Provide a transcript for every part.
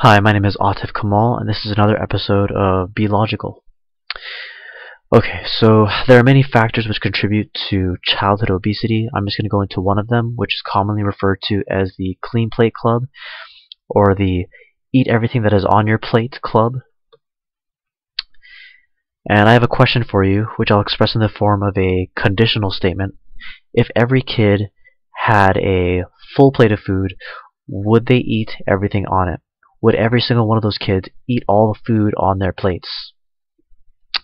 Hi, my name is Autif and this is another episode of Be Logical. Okay, so there are many factors which contribute to childhood obesity. I'm just going to go into one of them, which is commonly referred to as the Clean Plate Club, or the Eat Everything That Is On Your Plate Club. And I have a question for you, which I'll express in the form of a conditional statement. If every kid had a full plate of food, would they eat everything on it? Would every single one of those kids eat all the food on their plates?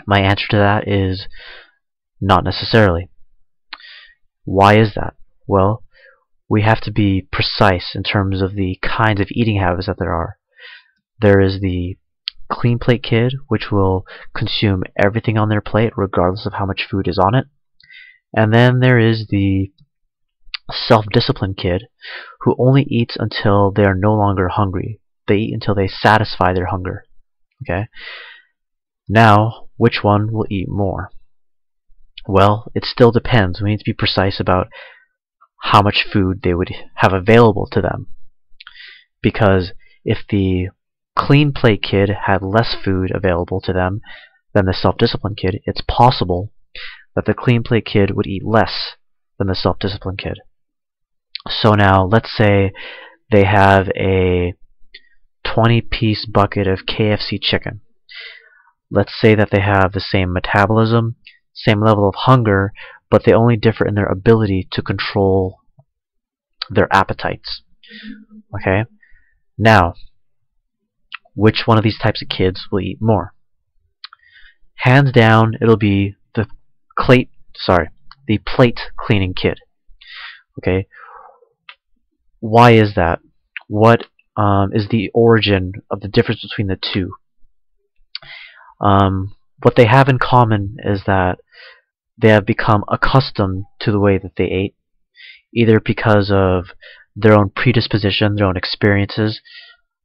My answer to that is not necessarily. Why is that? Well, we have to be precise in terms of the kinds of eating habits that there are. There is the clean plate kid, which will consume everything on their plate regardless of how much food is on it. And then there is the self-disciplined kid, who only eats until they are no longer hungry. They eat until they satisfy their hunger. Okay? Now, which one will eat more? Well, it still depends. We need to be precise about how much food they would have available to them. Because if the clean plate kid had less food available to them than the self-disciplined kid, it's possible that the clean plate kid would eat less than the self-disciplined kid. So now, let's say they have a 20-piece bucket of KFC chicken. Let's say that they have the same metabolism, same level of hunger, but they only differ in their ability to control their appetites. Okay? Now, which one of these types of kids will eat more? Hands down, it'll be the plate cleaning kid. Okay? Why is that? What is the origin of the difference between the two? What they have in common is that they have become accustomed to the way that they ate, either because of their own predisposition, their own experiences,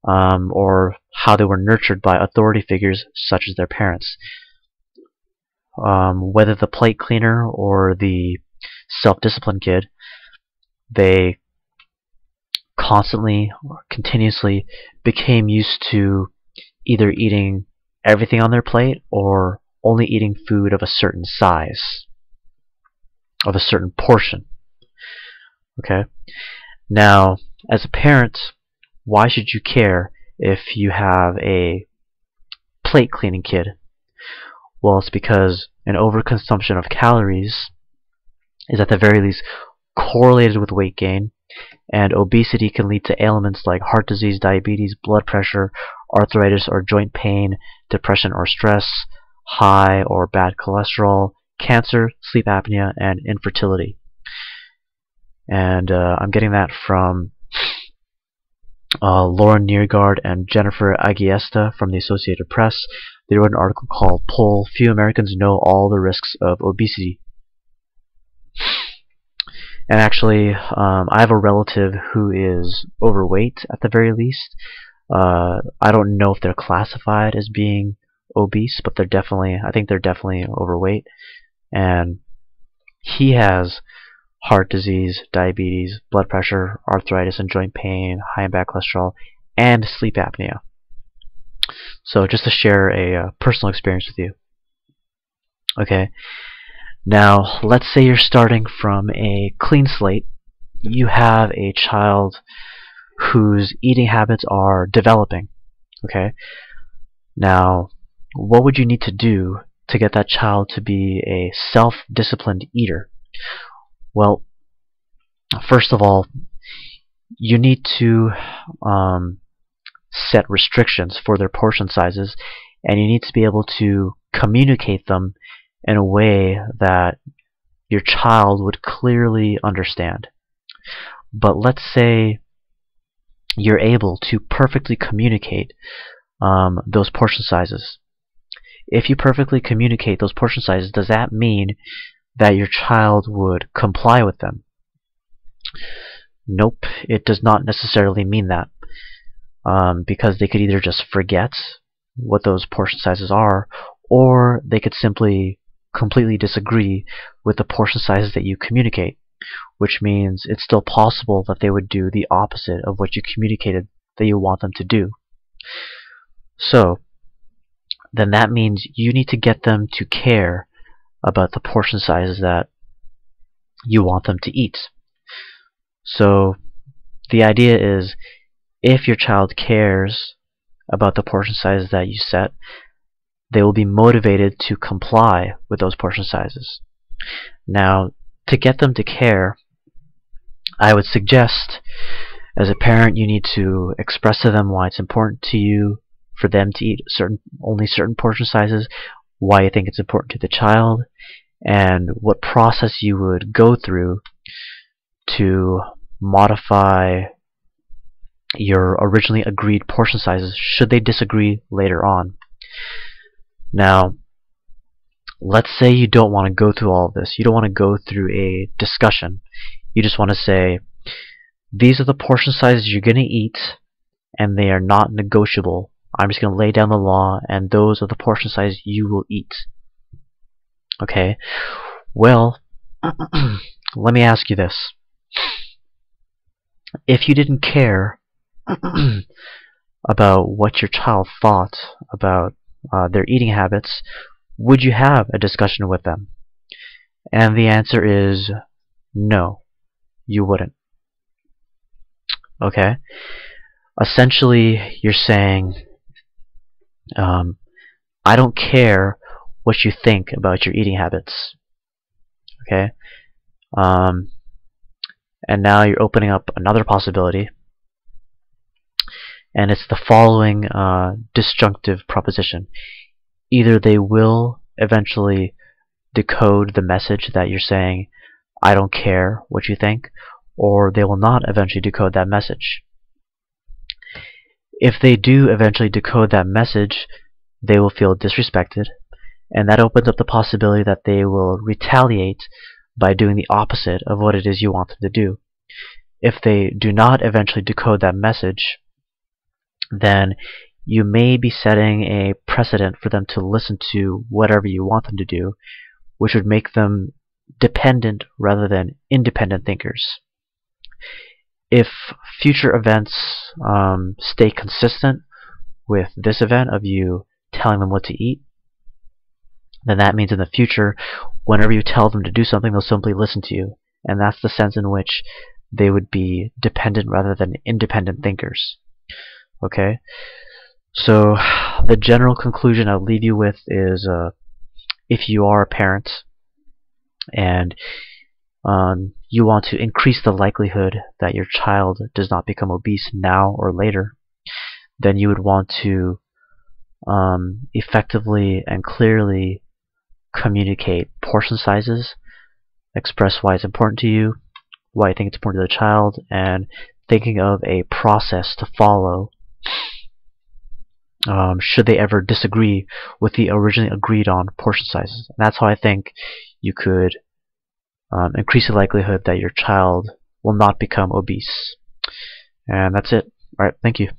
or how they were nurtured by authority figures such as their parents. Whether the plate cleaner or the self-disciplined kid, they constantly or continuously became used to either eating everything on their plate or only eating food of a certain size, of a certain portion. Okay? Now, as a parent, why should you care if you have a plate cleaning kid? Well, it's because an overconsumption of calories is at the very least correlated with weight gain, and obesity can lead to ailments like heart disease, diabetes, blood pressure, arthritis or joint pain, depression or stress, high or bad cholesterol, cancer, sleep apnea, and infertility. And I'm getting that from Lauran, Neergaard, and Jennifer Agiesta from the Associated Press. They wrote an article called "Poll: Few Americans Know All the Risks of Obesity." And actually, I have a relative who is overweight at the very least. I don't know if they're classified as being obese, but I think they're definitely overweight. And he has heart disease, diabetes, blood pressure, arthritis and joint pain, high and bad cholesterol, and sleep apnea. So just to share a personal experience with you. Okay. Now, let's say you're starting from a clean slate. You have a child whose eating habits are developing. Okay? Now, what would you need to do to get that child to be a self-disciplined eater? Well, first of all, you need to set restrictions for their portion sizes, and you need to be able to communicate them in a way that your child would clearly understand. But let's say you're able to perfectly communicate those portion sizes. If you perfectly communicate those portion sizes, does that mean that your child would comply with them? Nope, it does not necessarily mean that. Because they could either just forget what those portion sizes are, or they could simply completely disagree with the portion sizes that you communicate, which means it's still possible that they would do the opposite of what you communicated that you want them to do. So then that means you need to get them to care about the portion sizes that you want them to eat. So the idea is, if your child cares about the portion sizes that you set, they will be motivated to comply with those portion sizes. Now, to get them to care, I would suggest, as a parent, you need to express to them why it's important to you for them to eat only certain portion sizes, why you think it's important to the child, and what process you would go through to modify your originally agreed portion sizes should they disagree later on. Now, let's say you don't want to go through all of this. You don't want to go through a discussion. You just want to say, these are the portion sizes you're going to eat, and they are not negotiable. I'm just going to lay down the law, and those are the portion sizes you will eat. Okay? Well, let me ask you this. If you didn't care about what your child thought about their eating habits, would you have a discussion with them? And the answer is no, you wouldn't. Okay? Essentially, you're saying, I don't care what you think about your eating habits. Okay? And now you're opening up another possibility, and it's the following disjunctive proposition. Either they will eventually decode the message that you're saying, I don't care what you think, or they will not eventually decode that message. If they do eventually decode that message, they will feel disrespected, and that opens up the possibility that they will retaliate by doing the opposite of what it is you want them to do. If they do not eventually decode that message, then you may be setting a precedent for them to listen to whatever you want them to do, which would make them dependent rather than independent thinkers. If future events stay consistent with this event of you telling them what to eat, then that means in the future, whenever you tell them to do something, they'll simply listen to you. And that's the sense in which they would be dependent rather than independent thinkers. Okay? So the general conclusion I'll leave you with is, if you are a parent and you want to increase the likelihood that your child does not become obese now or later, then you would want to effectively and clearly communicate portion sizes, express why it's important to you, why you think it's important to the child, and thinking of a process to follow should they ever disagree with the originally agreed on portion sizes. And that's how I think you could increase the likelihood that your child will not become obese. And that's it. Alright, thank you.